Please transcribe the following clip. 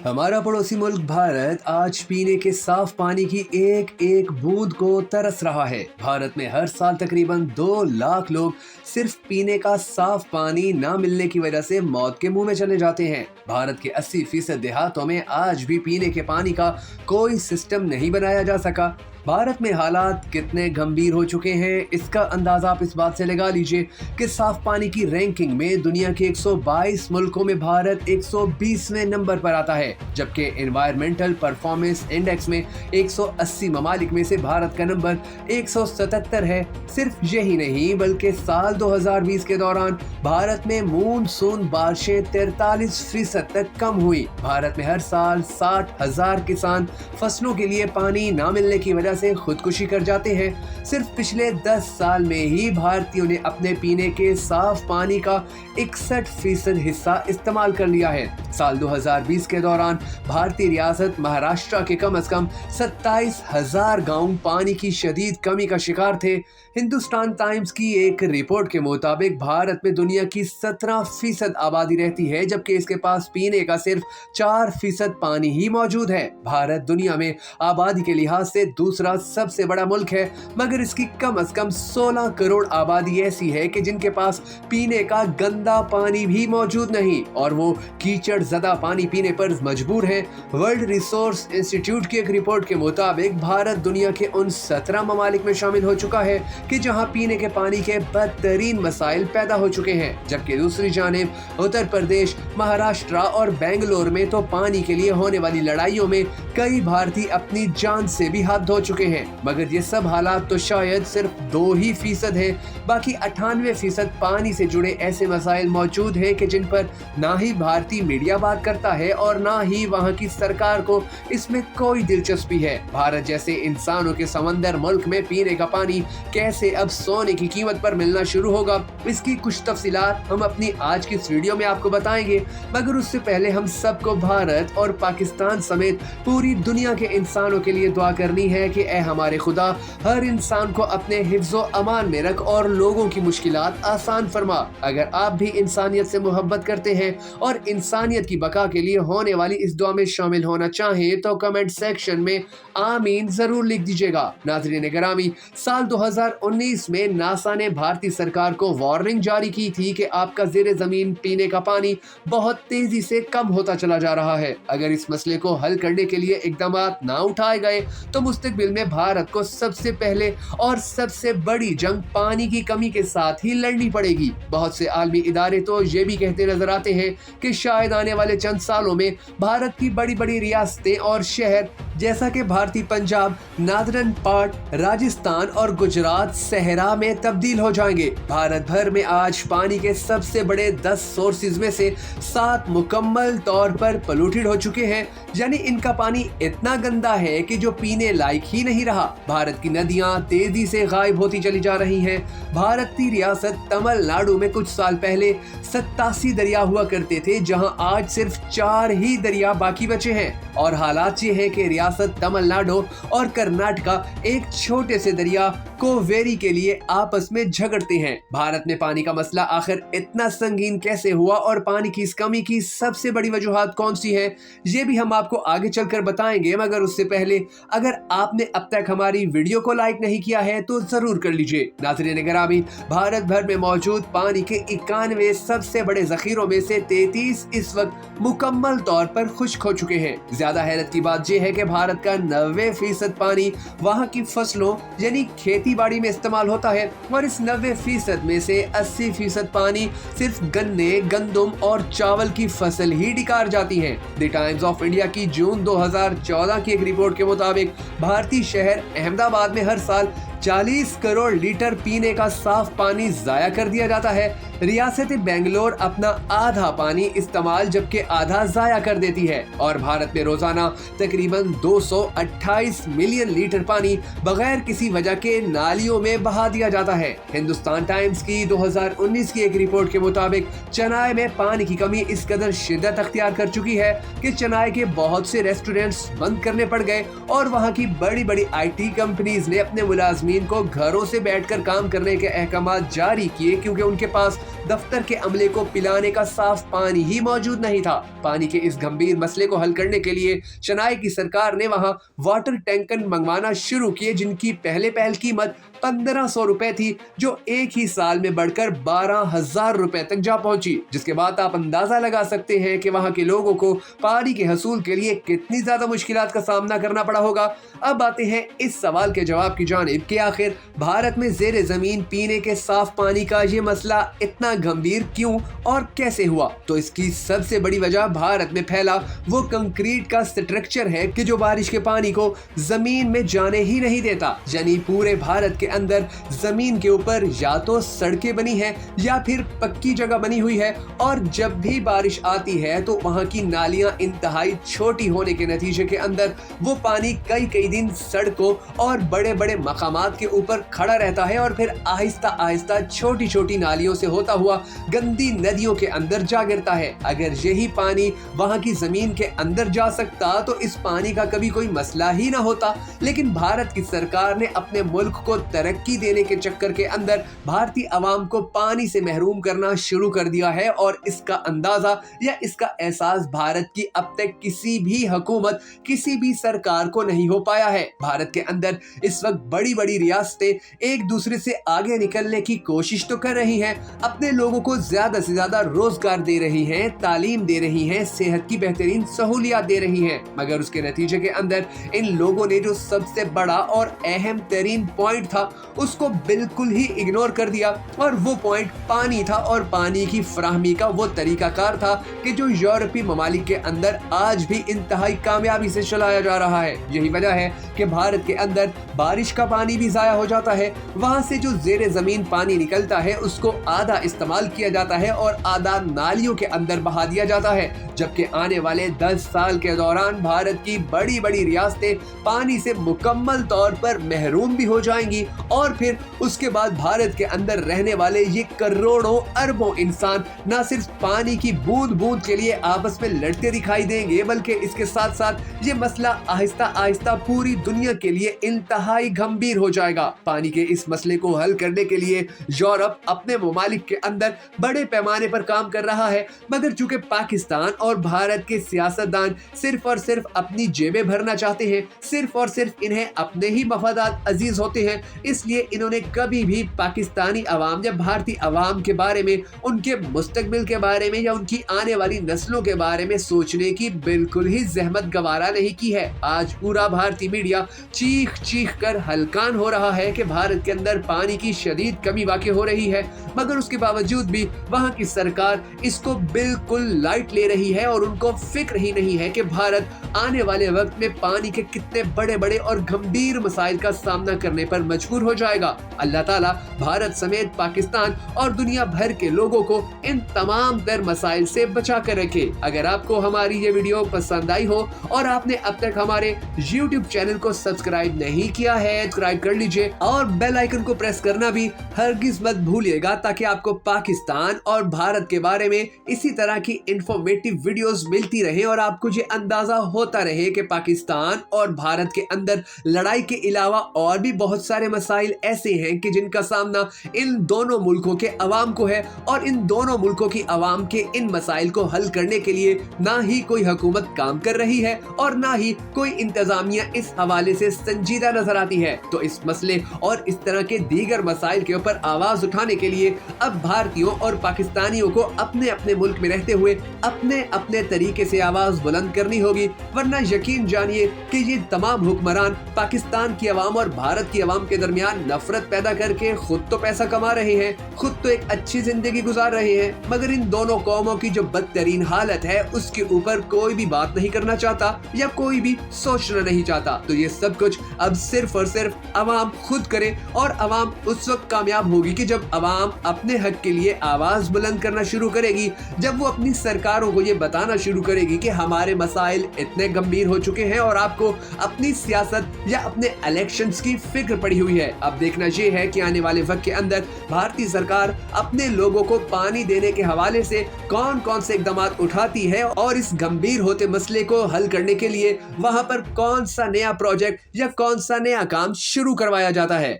हमारा पड़ोसी मुल्क भारत आज पीने के साफ पानी की एक एक बूंद को तरस रहा है। भारत में हर साल तकरीबन 2 लाख लोग सिर्फ पीने का साफ पानी ना मिलने की वजह से मौत के मुंह में चले जाते हैं। भारत के 80% देहातों में आज भी पीने के पानी का कोई सिस्टम नहीं बनाया जा सका। भारत में हालात कितने गंभीर हो चुके हैं, इसका अंदाजा आप इस बात से लगा लीजिए कि साफ पानी की रैंकिंग में दुनिया के 122 मुल्कों में भारत 120वें नंबर पर आता है, जबकि एनवायरमेंटल परफॉर्मेंस इंडेक्स में 180 ममालिक में से भारत का नंबर 177 है। सिर्फ यही नहीं बल्कि साल 2020 के दौरान भारत में मानसून बारिशें 43% तक कम हुई। भारत में हर साल 60,000 किसान फसलों के लिए पानी न मिलने की वजह से खुदकुशी कर जाते हैं। सिर्फ पिछले 10 साल में ही भारतीयों ने अपने पीने के साफ पानी का 61% हिस्सा इस्तेमाल कर लिया है। साल 2020 के दौरान भारतीय रियासत महाराष्ट्र के कम से कम 27,000 गांव पानी की शदीद कमी का शिकार थे। हिंदुस्तान टाइम्स की एक रिपोर्ट के मुताबिक भारत में दुनिया की 17% आबादी रहती है, जबकि इसके पास पीने का सिर्फ 4% पानी ही मौजूद है। भारत दुनिया में आबादी के लिहाज से दूसरा सबसे बड़ा मुल्क है, मगर इसकी कम से कम 16 करोड़ आबादी ऐसी है कि जिनके पास पीने का गंदा पानी भी मौजूद नहीं और वो कीचड़ ज़दा पानी पीने पर मजबूर है। वर्ल्ड रिसोर्स इंस्टीट्यूट की एक रिपोर्ट के मुताबिक भारत दुनिया के उन 17 ममालिक में शामिल हो चुका है कि जहां पीने के पानी के बदतरीन मसाइल पैदा हो चुके हैं, जबकि दूसरी जानिब उत्तर प्रदेश, महाराष्ट्र और बेंगलोर में तो पानी के लिए होने वाली लड़ाइयों में कई भारतीय अपनी जान से भी हाथ धो चुके हैं। मगर ये सब हालात तो शायद सिर्फ 2% है, बाकी 98% पानी से जुड़े ऐसे मसाइल मौजूद हैं कि जिन पर ना ही भारतीय मीडिया बात करता है और ना ही वहाँ की सरकार को इसमें कोई दिलचस्पी है। भारत जैसे इंसानों के समंदर मुल्क में पीने का पानी कैसे अब सोने की कीमत पर मिलना शुरू होगा, इसकी कुछ तफसीलात हम अपनी आज की इस वीडियो में आपको बताएंगे। मगर उससे पहले हम सबको भारत और पाकिस्तान समेत पूरी दुनिया के इंसानों के लिए दुआ करनी है कि ऐ हमारे खुदा हर इंसान को अपने हिफ्ज़ो अमान में रख और लोगों की मुश्किलात आसान फरमा। अगर आप भी इंसानियत से मोहब्बत करते हैं और इंसानियत की बका के लिए होने वाली इस दुआ में शामिल होना चाहें तो कमेंट सेक्शन में आमीन जरूर लिख दीजिएगा। नाज़रीन गिरामी, साल 2019 में नासा ने भारतीय सरकार को वार्निंग जारी की थी कि आपका ज़ेरे ज़मीन पीने का पानी बहुत तेजी से कम होता चला जा रहा है। अगर इस मसले को हल करने के लिए इक़दाम ना उठाए गए तो मुस्तकबिल में भारत को सबसे पहले और सबसे बड़ी जंग पानी की कमी के साथ ही लड़नी पड़ेगी। बहुत से आलमी इदारे तो ये भी कहते नजर आते हैं कि शायद आने वाले चंद सालों में भारत की बड़ी बड़ी रियासतें और शहर जैसा कि भारतीय पंजाब, नादरन पार्ट, राजस्थान और गुजरात सहरा में तब्दील हो जाएंगे। भारत भर में आज पानी के सबसे बड़े 10 सोर्सेज में से 7 मुकम्मल तौर पर पोल्यूटेड हो चुके हैं, यानी इनका पानी इतना गंदा है कि जो पीने लायक ही नहीं रहा। भारत की नदियां तेजी से गायब होती चली जा रही हैं। भारत की रियासत तमिलनाडु में कुछ साल पहले 87 दरिया हुआ करते थे, जहां आज सिर्फ 4 ही दरिया बाकी बचे हैं। और हालात ये है कि रियासत तमिलनाडु और कर्नाटक एक छोटे से दरिया कोवेरी के लिए आपस में झगड़ते हैं। भारत में पानी का मसला आखिर इतना संगीन कैसे हुआ और पानी की इस कमी की सबसे बड़ी वजूहात कौन सी है, ये भी हम आपको आगे चलकर बताएंगे। मगर उससे पहले अगर आपने अब तक हमारी वीडियो को लाइक नहीं किया है तो जरूर कर लीजिए। नाज़रीन गिरामी, भारत भर में मौजूद पानी के 91 सबसे बड़े जखीरों में से 33 इस वक्त मुकम्मल तौर पर खुश्क हो चुके हैं। ज्यादा हैरत की बात यह है कि भारत का 90% पानी वहाँ की फसलों यानी खेती बाड़ी में इस्तेमाल होता है और इस 90% में से 80% पानी सिर्फ गन्ने, गंदम और चावल की फसल ही डिकार जाती है। द टाइम्स ऑफ इंडिया की जून 2014 की एक रिपोर्ट के मुताबिक भारतीय शहर अहमदाबाद में हर साल 40 करोड़ लीटर पीने का साफ पानी जाया कर दिया जाता है। रियासत बेंगलोर अपना आधा पानी इस्तेमाल जबकि आधा जाया कर देती है और भारत में रोजाना तकरीबन 228 मिलियन लीटर पानी बगैर किसी वजह के नालियों में बहा दिया जाता है। हिंदुस्तान टाइम्स की 2019 की एक रिपोर्ट के मुताबिक चेन्नई में पानी की कमी इस कदर शिद्दत अख्तियार कर चुकी है कि चेन्नई के बहुत से रेस्टोरेंट्स बंद करने पड़ गए और वहाँ की बड़ी बड़ी IT कंपनीज ने अपने मुलाजमीन को घरों से बैठकर काम करने के अहकाम जारी किए, क्योंकि उनके पास दफ्तर के अमले को पिलाने का साफ पानी ही मौजूद नहीं था। पानी के इस गंभीर मसले को हल करने के लिए चेन्नई की सरकार ने वहां वाटर टैंकर मंगवाना शुरू किए, जिनकी पहल कीमत 1500 रुपए थी, जो एक ही साल में बढ़कर 12,000 रुपए तक जा पहुंची। जिसके बाद आप अंदाजा लगा सकते हैं कि वहां के लोगों को पानी के हसूल के लिए कितनी ज्यादा मुश्किलात का सामना करना पड़ा होगा। अब आते हैं इस सवाल के जवाब की जानिब कि आखिर भारत में जेर जमीन पीने के साफ पानी का ये मसला इतना गंभीर क्यों और कैसे हुआ। तो इसकी सबसे बड़ी वजह भारत में फैला वो कंक्रीट का स्ट्रक्चर है कि जो बारिश के पानी को जमीन में जाने ही नहीं देता। यानी पूरे भारत के अंदर जमीन के ऊपर या तो सड़कें बनी है या फिर पक्की जगह बनी हुई है, और जब भी बारिश आती है तो वहां की नालियां इंतहाई छोटी होने के नतीजे के अंदर वो पानी कई दिन सड़कों और बड़े बड़े मकामात के ऊपर खड़ा रहता है और फिर आहिस्ता आहिस्ता छोटी छोटी नालियों से होता हुआ गंदी नदियों के अंदर जा गिरता है। अगर यही पानी वहां की जमीन के अंदर जा सकता तो इस पानी का कभी कोई मसला ही ना होता। लेकिन भारत की सरकार ने अपने मुल्क को तरक्की देने के चक्कर के अंदर भारतीय अवाम को पानी से महरूम करना शुरू कर दिया है, और इसका अंदाजा या इसका एहसास भारत की अब तक किसी भी हुकूमत, किसी भी सरकार को नहीं हो पाया है। भारत के अंदर इस वक्त बड़ी बड़ी रियासतें एक दूसरे से आगे निकलने की कोशिश तो कर रही हैं, अपने लोगों को ज्यादा से ज्यादा रोजगार दे रही हैं, तालीम दे रही हैं, सेहत की बेहतरीन सहूलियात दे रही हैं, मगर उसके नतीजे के अंदर इन लोगों ने जो सबसे बड़ा और अहम तरीन पॉइंट था उसको बिल्कुल ही इग्नोर कर दिया, और वो पॉइंट पानी था। और पानी की फराहमी का वो तरीकाकार था कि जो यूरोपीय ममालिक के अंदर आज भी इंतहाई कामयाबी से चलाया जा रहा है। यही वजह है कि भारत के अंदर बारिश का पानी भी जाया हो जाता है, वहां से जो जेरे जमीन पानी निकलता है उसको आधा इस्तेमाल किया जाता है और आधा नालियों के अंदर बहा दिया जाता है। जबकि आने वाले 10 साल के दौरान भारत की बड़ी बड़ी रियासतें पानी से मुकम्मल तौर पर महरूम भी हो जाएंगी, और फिर उसके बाद भारत के अंदर रहने वाले ये करोड़ों अरबों इंसान न सिर्फ पानी की बूंद बूंद के लिए आपस में लड़ते दिखाई देंगे, बल्कि इसके साथ साथ ये मसला आहिस्ता आहिस्ता पूरी दुनिया के लिए इंतहाई गंभीर हो जाएगा। पानी के इस मसले को हल करने के लिए यूरोप अपने ममालिक के अंदर बड़े पैमाने पर काम कर रहा है, मगर चूंकि पाकिस्तान और भारत के सियासतदान सिर्फ और सिर्फ अपनी जेबें भरना चाहते हैं, सिर्फ और सिर्फ इन्हें अपने ही मफादात अजीज होते हैं, इसलिए इन्होंने कभी भी पाकिस्तानी अवाम या भारतीय अवाम के बारे में, उनके मुस्तकबिल के बारे में या उनकी आने वाली नस्लों के बारे में सोचने की बिल्कुल ही जहमत गवारा नहीं की है। आज पूरा भारतीय मीडिया चीख चीख कर हलकान हो रहा है कि भारत के अंदर पानी की शदीद कमी वाक़ई हो रही है, मगर उसके बावजूद भी वहां की सरकार इसको बिल्कुल लाइट ले रही है और उनको फिक्र ही नहीं है कि भारत आने वाले वक्त में पानी के कितने बड़े बड़े और गंभीर मसाइल का सामना करने पर मजबूर हो जाएगा। अल्लाह ताला भारत समेत पाकिस्तान और दुनिया भर के लोगों को इन तमाम तर मसाइल से बचा कर रखे। अगर आपको हमारी ये वीडियो पसंद आई हो और आपने अब तक हमारे YouTube चैनल को सब्सक्राइब नहीं किया है, सब्सक्राइब कर लीजिए और बेल आइकन को प्रेस करना भी हरगिज मत भूलिएगा, ताकि आपको पाकिस्तान और भारत के बारे में इसी तरह की इंफॉर्मेटिव वीडियोस मिलती रहे और आपको ये अंदाजा होता रहे कि पाकिस्तान और भारत के अंदर लड़ाई के अलावा और भी बहुत सारे मसाइल ऐसे हैं कि जिनका सामना इन दोनों मुल्कों के अवाम को है, और इन दोनों मुल्कों की अवाम के इन मसाइल को हल करने के लिए ना ही कोई हुकूमत काम कर रही है और ना ही कोई इंतजामिया इस हवाले से संजीदा नजर आती है। तो इस मसले और इस तरह के दीगर मसाइल के ऊपर आवाज उठाने के लिए अब भारतीयों और पाकिस्तानियों को अपने अपने मुल्क में रहते हुए अपने अपने तरीके से आवाज बुलंद करनी होगी, वरना यकीन जानिए कि ये तमाम हुक्मरान पाकिस्तान की अवाम और भारत की अवाम के दरमियान नफरत पैदा करके खुद तो पैसा कमा रहे हैं, खुद तो एक अच्छी जिंदगी गुजार रहे हैं, मगर इन दोनों कौमों की जो बदतरीन हालत है उसके ऊपर कोई भी बात नहीं करना चाहता या कोई भी सोचना नहीं चाहता। तो ये सब कुछ अब सिर्फ और सिर्फ अवाम खुद करे, और अवाम उस वक्त कामयाब होगी कि जब अवाम अपने हक के लिए आवाज बुलंद करना शुरू करेगी, जब वो अपनी सरकारों को ये बताना शुरू करेगी कि हमारे मसाइल इतने गंभीर हो चुके हैं और आपको अपनी सियासत या अपने इलेक्शंस की फिक्र पड़ी हुई है। अब देखना ये है कि आने वाले वक्त के अंदर भारतीय सरकार अपने लोगों को पानी देने के हवाले से कौन कौन से इकदाम उठाती है और इस गंभीर होते मसले को हल करने के लिए वहां पर कौन सा नया प्रोजेक्ट या कौन सा नया काम शुरू करवाया जाता है।